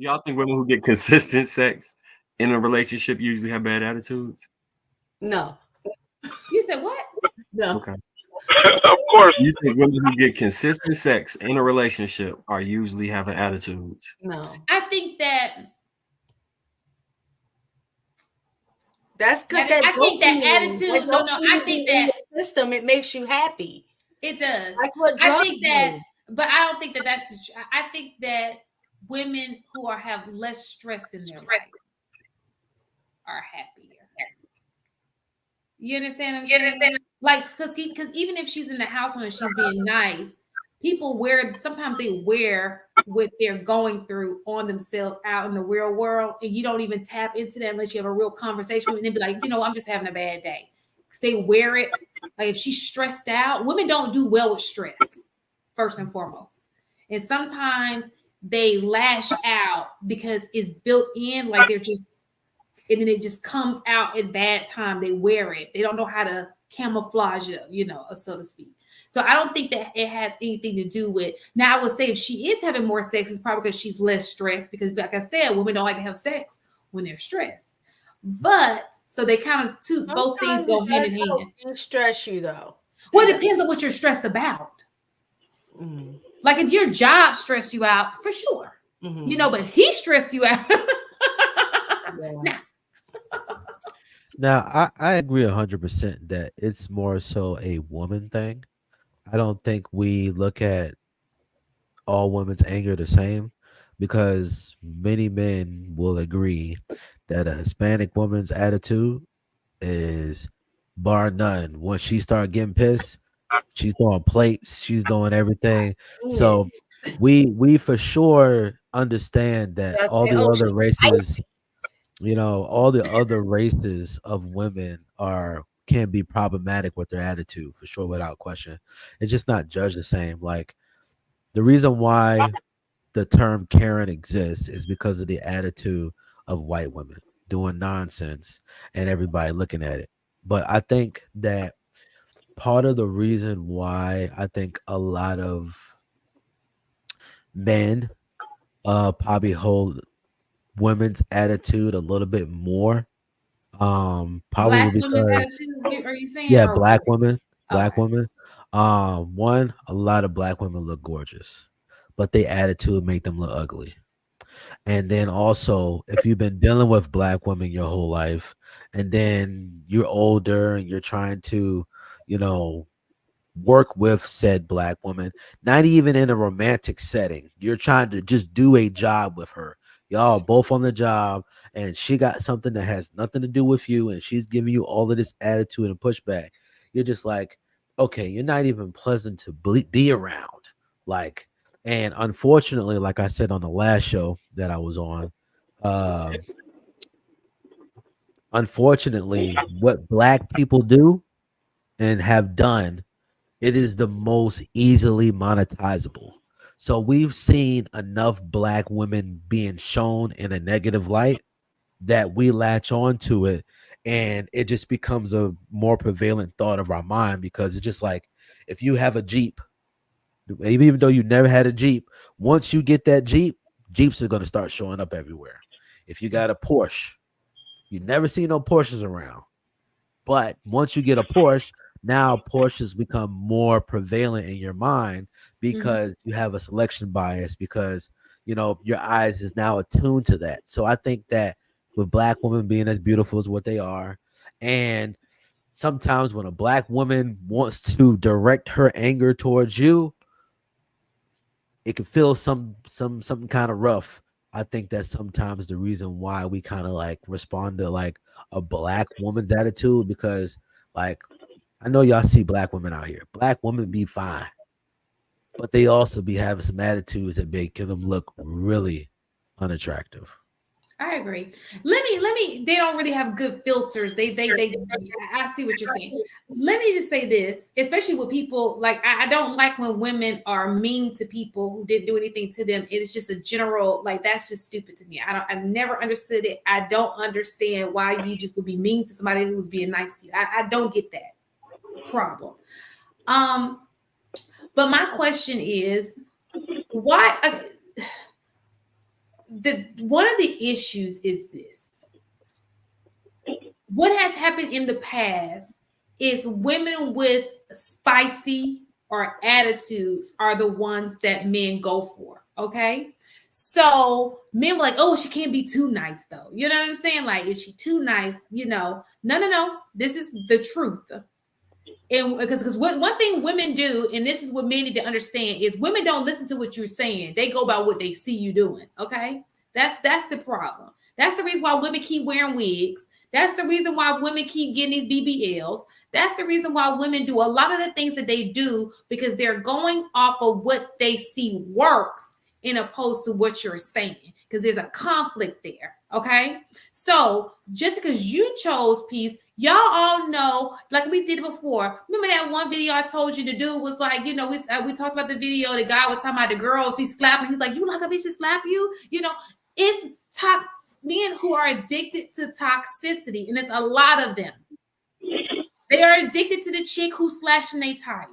y'all think women who get consistent sex in a relationship usually have bad attitudes? No, You said what? no. Okay. Of course. You think women who get consistent sex in a relationship are usually having attitudes? No. I think that That's because I think that attitude. No, no. I think in that your system, it makes you happy. it does. That's what I drugs think that, do. but I don't think that that's. I think that women who have less stress in their life are happier. You understand what I'm saying? Like, because even if she's in the household and she's being nice, people wear, sometimes they wear what they're going through on themselves out in the real world, and you don't even tap into that unless you have a real conversation with them and be like, I'm just having a bad day. Because they wear it. Like, if she's stressed out, women don't do well with stress, first and foremost. And sometimes they lash out because it's built in, like they're just, and then it just comes out at bad time. They wear it. They don't know how to camouflage it, so to speak. So I don't think that it has anything to do with. Now I would say if she is having more sex, it's probably because she's less stressed. Because, like I said, women don't like to have sex when they're stressed. But so they kind of both things go hand in hand. Stress you though. Well, it depends on what you're stressed about. Mm-hmm. Like if your job stressed you out, for sure. Mm-hmm. But he stressed you out. Yeah. Now, I agree 100% that it's more so a woman thing. I don't think we look at all women's anger the same because many men will agree that a Hispanic woman's attitude is bar none. Once she start getting pissed, she's throwing plates, she's doing everything. So we for sure understand that all the other races, all the other races of women can be problematic with their attitude for sure, without question. It's just not judged the same. Like the reason why the term Karen exists is because of the attitude of white women doing nonsense and everybody looking at it. But I think that part of the reason why I think a lot of men probably hold women's attitude a little bit more. Probably Black women's because attitude, are you saying? yeah, Or black women, black okay. women. One, a lot of black women look gorgeous, but their attitude make them look ugly. And then also, if you've been dealing with black women your whole life, and then you're older and you're trying to, you know, work with said black woman, not even in a romantic setting. You're trying to just do a job with her. Y'all both on the job, and she got something that has nothing to do with you, and she's giving you all of this attitude and pushback. You're just like, okay, you're not even pleasant to be around. Like, and unfortunately, like I said on the last show that I was on, uh, unfortunately, what black people do and have done, it is the most easily monetizable. So we've seen enough black women being shown in a negative light that we latch on to it, and it just becomes a more prevalent thought of our mind, because it's just like, if you have a Jeep, even though you never had a Jeep, once you get that Jeep, Jeeps are going to start showing up everywhere. If you got a Porsche, you never see no Porsches around. But once you get a Porsche, now Porsches become more prevalent in your mind because you have a selection bias, because your eyes is now attuned to that. So I think that with black women being as beautiful as what they are, and sometimes when a black woman wants to direct her anger towards you, it can feel something kind of rough. I think that's sometimes the reason why we kind of like respond to like a black woman's attitude, because like, I know y'all see black women out here. Black women be fine, but they also be having some attitudes that make them look really unattractive. I agree. Let me. They don't really have good filters. They. I see what you're saying. Let me just say this, especially with people like I don't like when women are mean to people who didn't do anything to them. It's just a general, like, that's just stupid to me. I never understood it. I don't understand why you just would be mean to somebody who was being nice to you. I don't get that problem. But my question is, why? one of the issues is this. What has happened in the past is women with spicy or attitudes are the ones that men go for. Okay. So men were like, oh, she can't be too nice though. You know what I'm saying? Like if she too nice, no. This is the truth. And because one thing women do, and this is what men need to understand, is women don't listen to what you're saying. They go by what they see you doing. Okay. That's the problem. That's the reason why women keep wearing wigs. That's the reason why women keep getting these BBLs. That's the reason why women do a lot of the things that they do, because they're going off of what they see works in opposed to what you're saying, because there's a conflict there. Okay. So just because you chose peace, y'all all know, like we did before. Remember that one video I told you to do was like, we talked about the video. The guy was talking about the girls he slapping. He's like, you like a bitch to slap you? It's top men who are addicted to toxicity, and it's a lot of them. They are addicted to the chick who's slashing their tires.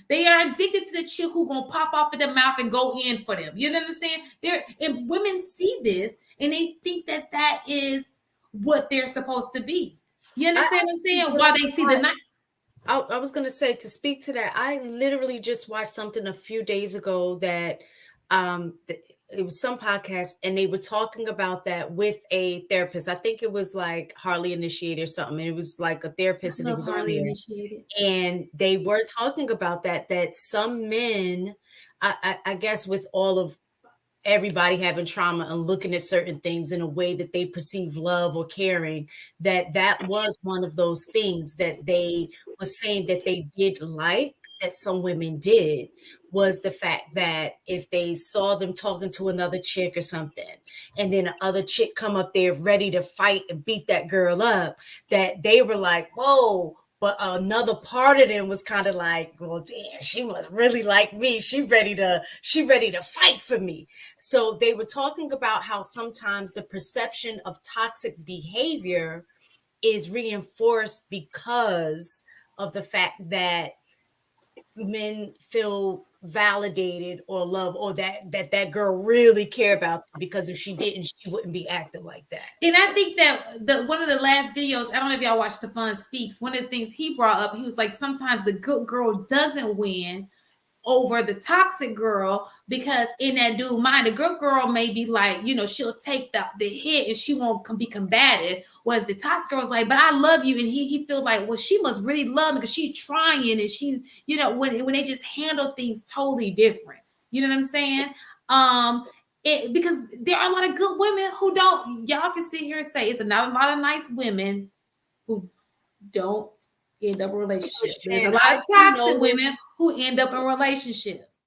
They are addicted to the chick who gonna pop off at the mouth and go in for them. You know what I'm saying? And women see this and they think that is what they're supposed to be. You understand what I'm saying? While they see the night. I was gonna say, to speak to that, I literally just watched something a few days ago that it was some podcast, and they were talking about that with a therapist. I think it was like Harley Initiated or something. And it was like a therapist, and it was on there. And they were talking about that some men, I guess, with all of everybody having trauma and looking at certain things in a way that they perceive love or caring, that was one of those things that they were saying that they did like, that some women did, was the fact that if they saw them talking to another chick or something, and then another chick come up there ready to fight and beat that girl up, that they were like, whoa. But another part of them was kind of like, well, damn, she must really like me. She ready to fight for me. So they were talking about how sometimes the perception of toxic behavior is reinforced because of the fact that men feel validated or love, or that girl really care about them, because if she didn't, she wouldn't be acting like that. And I think that one of the last videos, I don't know if y'all watched Stefan Speaks, one of the things he brought up, he was like, sometimes the good girl doesn't win over the toxic girl, because in that dude mind, the good girl may be like, she'll take the hit and she won't be combative, whereas the toxic girl's like, but I love you, and he feels like, well, she must really love me because she's trying, and she's, when they just handle things totally different. You know what I'm saying? Because there are a lot of good women who don't. Y'all can sit here and say it's not a lot of nice women who don't end up in relationships. There's a lot of toxic women who end up in relationships.